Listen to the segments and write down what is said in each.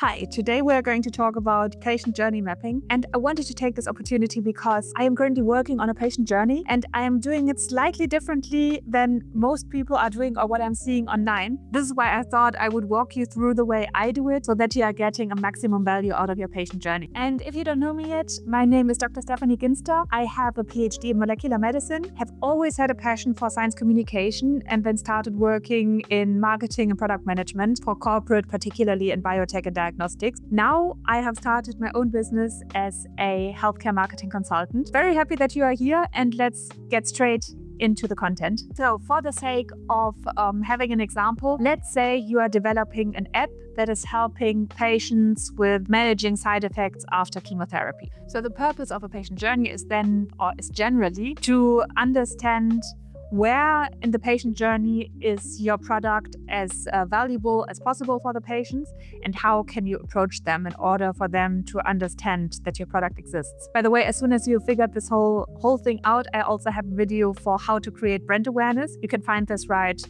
Hi, today we are going to talk about patient journey mapping, and I wanted to take this opportunity because I am currently working on a patient journey and I am doing it slightly differently than most people are doing or what I'm seeing online. This is why I thought I would walk you through the way I do it so that you are getting a maximum value out of your patient journey. And if you don't know me yet, my name is Dr. Stephanie Ginster. I have a PhD in molecular medicine, have always had a passion for science communication, and then started working in marketing and product management for corporate, particularly in biotech and diagnostics. Now I have started my own business as a healthcare marketing consultant. Very happy that you are here, and let's get straight into the content. So for the sake of having an example, let's say you are developing an app that is helping patients with managing side effects after chemotherapy. So the purpose of a patient journey is generally to understand where in the patient journey is your product as valuable as possible for the patients, and how can you approach them in order for them to understand that your product exists. By the way, as soon as you figured this whole thing out, I also have a video for how to create brand awareness. You can find this right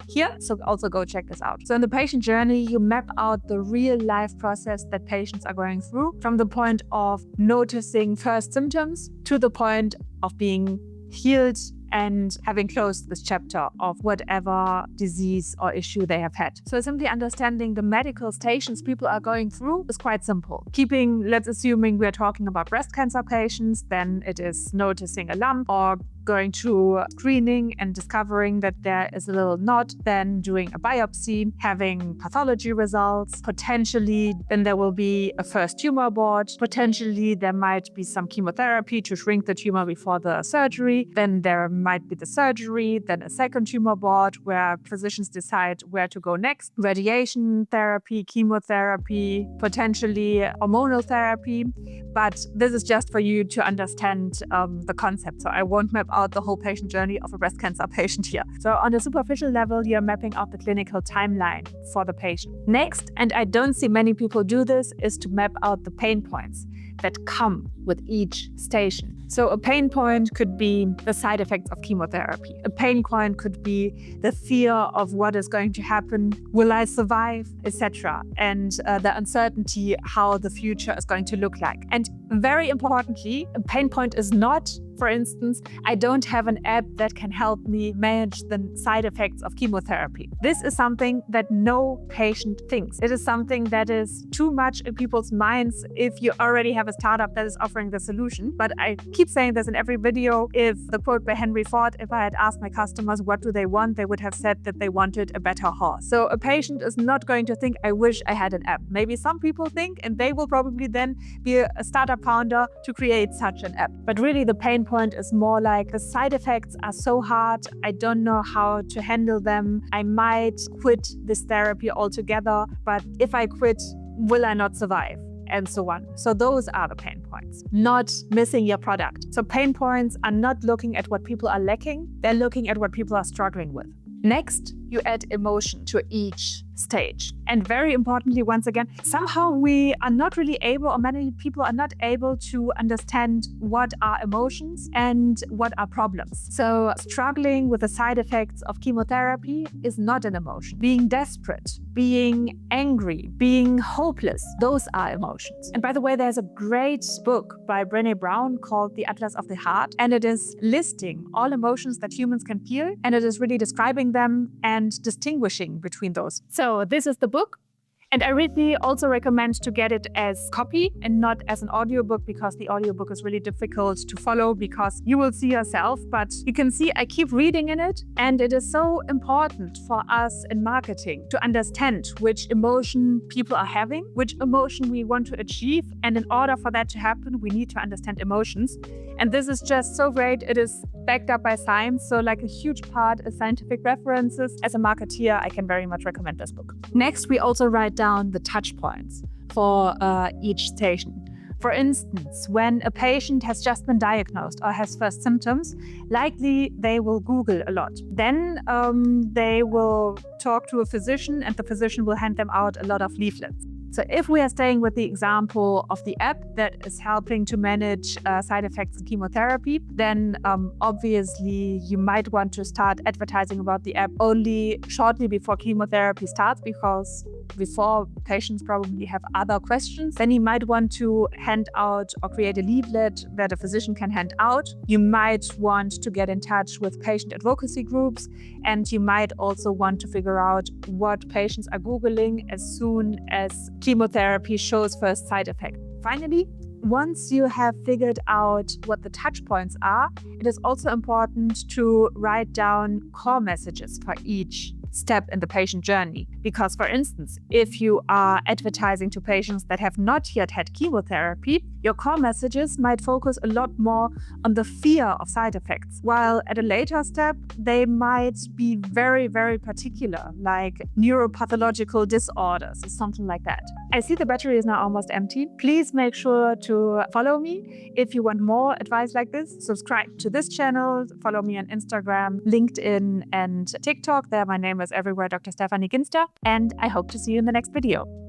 here, so also go check this out. So in the patient journey, you map out the real life process that patients are going through, from the point of noticing first symptoms to the point of being healed and having closed this chapter of whatever disease or issue they have had. So simply understanding the medical stations people are going through is quite simple. Let's assuming we're talking about breast cancer patients, then it is noticing a lump or going to screening and discovering that there is a little knot, then doing a biopsy, having pathology results. Potentially, then there will be a first tumor board. Potentially, there might be some chemotherapy to shrink the tumor before the surgery. Then there might be the surgery, then a second tumor board where physicians decide where to go next. Radiation therapy, chemotherapy, potentially hormonal therapy. But this is just for you to understand the concept. So I won't map out the whole patient journey of a breast cancer patient here. So on a superficial level, you're mapping out the clinical timeline for the patient. Next, and I don't see many people do this, is to map out the pain points that come with each station. So a pain point could be the side effects of chemotherapy. A pain point could be the fear of what is going to happen, will I survive, etc. And the uncertainty how the future is going to look like. And very importantly, a pain point is not, for instance, I don't have an app that can help me manage the side effects of chemotherapy. This is something that no patient thinks. It is something that is too much in people's minds if you already have a startup that is offering the solution. But I keep saying this in every video. If the quote by Henry Ford, if I had asked my customers what do they want, they would have said that they wanted a better horse. So a patient is not going to think, I wish I had an app. Maybe some people think, and they will probably then be a startup founder to create such an app. But really the pain point is more like the side effects are so hard, I don't know how to handle them. I might quit this therapy altogether, but if I quit, will I not survive? And so on. So those are the pain points, not missing your product. So pain points are not looking at what people are lacking, they're looking at what people are struggling with. Next, you add emotion to each stage. And very importantly, once again, somehow we are not really able, or many people are not able to understand what are emotions and what are problems. So struggling with the side effects of chemotherapy is not an emotion. Being desperate, being angry, being hopeless, those are emotions. And by the way, there's a great book by Brené Brown called The Atlas of the Heart, and it is listing all emotions that humans can feel, and it is really describing them and distinguishing between those. So this is the book. And I really also recommend to get it as copy and not as an audiobook, because the audiobook is really difficult to follow because you will see yourself. But you can see I keep reading in it, and it is so important for us in marketing to understand which emotion people are having, which emotion we want to achieve. And in order for that to happen, we need to understand emotions. And this is just so great. It is backed up by science. So like a huge part is scientific references. As a marketeer, I can very much recommend this book. Next, we also write down the touch points for each station. For instance, when a patient has just been diagnosed or has first symptoms, likely they will Google a lot. Then they will talk to a physician, and the physician will hand them out a lot of leaflets. So if we are staying with the example of the app that is helping to manage side effects of chemotherapy, then obviously you might want to start advertising about the app only shortly before chemotherapy starts, because before patients probably have other questions, then you might want to hand out or create a leaflet that a physician can hand out. You might want to get in touch with patient advocacy groups, and you might also want to figure out what patients are Googling as soon as chemotherapy shows first side effects. Finally, once you have figured out what the touch points are, it is also important to write down core messages for each step in the patient journey. Because, for instance, if you are advertising to patients that have not yet had chemotherapy, your core messages might focus a lot more on the fear of side effects, while at a later step, they might be very, very particular, like neuropathological disorders or something like that. I see the battery is now almost empty. Please make sure to follow me. If you want more advice like this, subscribe to this channel, follow me on Instagram, LinkedIn, and TikTok. There my name is everywhere, Dr. Stephanie Ginster, and I hope to see you in the next video.